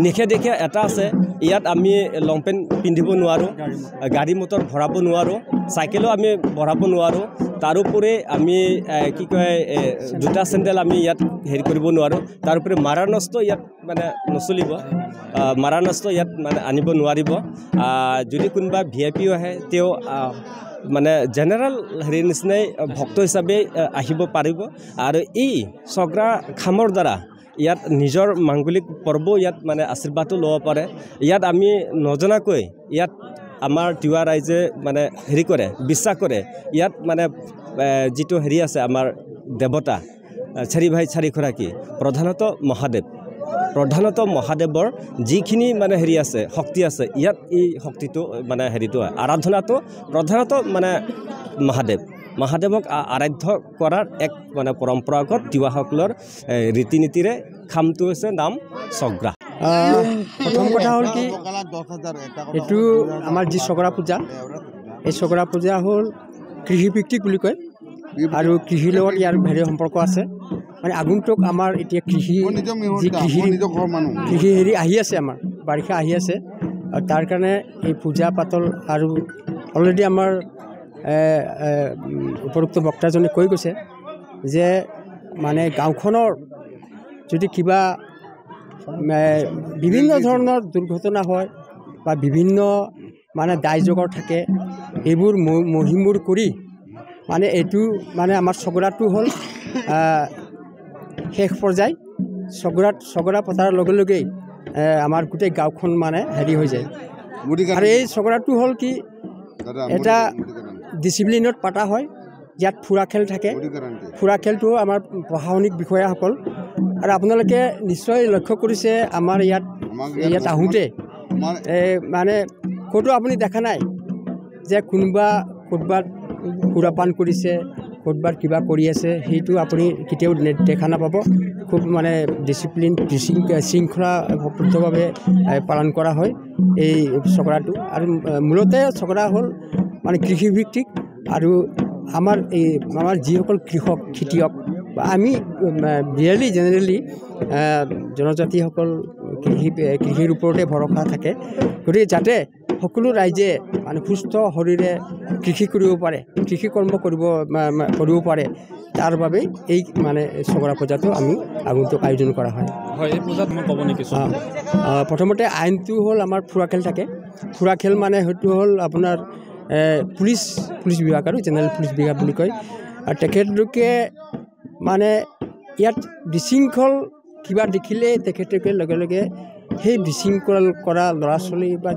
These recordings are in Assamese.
নিষেধাজ্ঞা এটা আছে ইয়াত আমি লং পেণ্ট পিন্ধিব নোৱাৰোঁ গাড়ী মটৰ ভৰাব নোৱাৰোঁ চাইকেলো আমি ভৰাব নোৱাৰোঁ তাৰোপৰি আমি কি কয় জোতা চেণ্ডেল আমি ইয়াত হেৰি কৰিব নোৱাৰোঁ তাৰোপৰি মাৰা নষ্ট ইয়াত মানে নচলিব মাৰা নষ্ট ইয়াত মানে আনিব নোৱাৰিব যদি কোনোবা VIP আহে তেওঁ মানে জেনেৰেল হেৰি নিচিনাই ভক্ত হিচাপে আহিব পাৰিব আৰু এই চগ্ৰা খামৰ দ্বাৰা ইয়াত নিজৰ মাংগলিক পৰ্ব ইয়াত মানে আশীৰ্বাদো ল'ব পাৰে ইয়াত আমি নজনাকৈ ইয়াত আমাৰ তিৱা ৰাইজে মানে হেৰি কৰে বিশ্বাস কৰে ইয়াত মানে যিটো হেৰি আছে আমাৰ দেৱতা চাৰি ভাই চাৰি খৰাকী প্ৰধানত মহাদেৱৰ যিখিনি মানে হেৰি আছে শক্তি আছে ইয়াত এই শক্তিটো মানে হেৰিটো আৰাধনাটো প্ৰধানত মানে মহাদেৱক আৰাধ্য কৰাৰ এক মানে পৰম্পৰাগত তিৱাসকলৰ ৰীতি নীতিৰে খামটো হৈছে নাম চগ্ৰা প্ৰথম কথা হ'ল কি এইটো আমাৰ যি চগ্ৰা পূজা এই চগ্ৰা পূজা হ'ল কৃষিভিত্তিক বুলি কয় আৰু কৃষিৰ লগত ইয়াৰ হেৰি সম্পৰ্ক আছে মানে আগন্তুক আমাৰ এতিয়া কৃষি হেৰি আহি আছে আমাৰ বাৰিষা আহি আছে আৰু তাৰ কাৰণে এই পূজা পাতল আৰু অলৰেডি আমাৰ উপৰোক্ত বক্তাজনে কৈ গৈছে যে মানে গাঁওখনৰ যদি কিবা বিভিন্ন ধৰণৰ দুৰ্ঘটনা হয় বা বিভিন্ন মানে দায়জগৰ থাকে এইবোৰ মহিমূৰ কৰি মানে এইটো মানে আমাৰ চগৰাটো হ'ল শেষ পৰ্যায় চগৰা পতাৰ লগে লগেই আমাৰ গোটেই গাঁওখন মানে হেৰি হৈ যায় আৰু এই চগৰাটো হ'ল কি এটা ডিচিপ্লিনত পতা হয় ইয়াত ফুৰা খেল থাকে ফুৰা খেলটো আমাৰ প্ৰশাসনিক বিষয়াসকল আৰু আপোনালোকে নিশ্চয় লক্ষ্য কৰিছে আমাৰ ইয়াত আহোঁতে মানে ক'তো আপুনি দেখা নাই যে ক'ৰবাত সুৰাপান কৰিছে ক'ৰবাত কিবা কৰি আছে সেইটো আপুনি কেতিয়াও দেখা নাপাব খুব মানে ডিচিপ্লিন শৃংখলাবদ্ধভাৱে পালন কৰা হয় এই চগৰাটো আৰু মূলতে চগৰা হ'ল মানে কৃষিভিত্তিক আৰু আমাৰ যিসকল কৃষক খেতিয়ক বা আমি জেনেৰেলি জনজাতিসকল কৃষিৰ ওপৰতে ভৰসা থাকে গতিকে যাতে সকলো ৰাইজে মানে সুস্থ শৰীৰে কৃষি কৰিব পাৰে কৃষি কৰ্ম কৰিব পাৰে তাৰ বাবে এই মানে চগৰা পূজাটো আমি আগন্তুক আয়োজন কৰা হয় এই পূজাত মই ক'ব নেকি প্ৰথমতে আইনটো হ'ল আমাৰ ফুৰা খেল থাকে ফুৰা খেল মানে সেইটো হ'ল আপোনাৰ পুলিচ বিভাগ আৰু জেনেৰেল পুলিচ বিভাগ বুলি কয় আৰু তেখেতলোকে মানে ইয়াত বিশৃংখল কিবা দেখিলে তেখেতলোকে লগে লগে সেই বিশৃংখল কৰা ল'ৰা ছোৱালী বা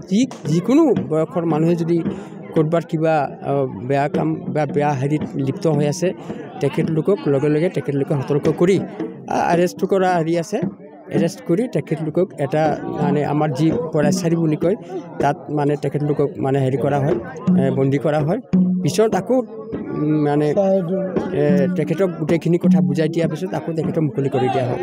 যিকোনো বয়সৰ মানুহে যদি ক'ৰবাত কিবা বেয়া কাম বা বেয়া হেৰিত লিপ্ত হৈ আছে তেখেতলোকক লগে লগে তেখেতলোকে সতৰ্ক কৰি এৰেষ্ট কৰা হেৰি আছে এৰেষ্ট কৰি তেখেতলোকক এটা মানে আমাৰ যি পৰাচাৰী বুলি কয় তাত মানে তেখেতলোকক মানে হেৰি কৰা হয় বন্দী কৰা হয় পিছত আকৌ মানে তেখেতক গোটেইখিনি কথা বুজাই দিয়াৰ পিছত আকৌ তেখেতক মুকলি কৰি দিয়া হয়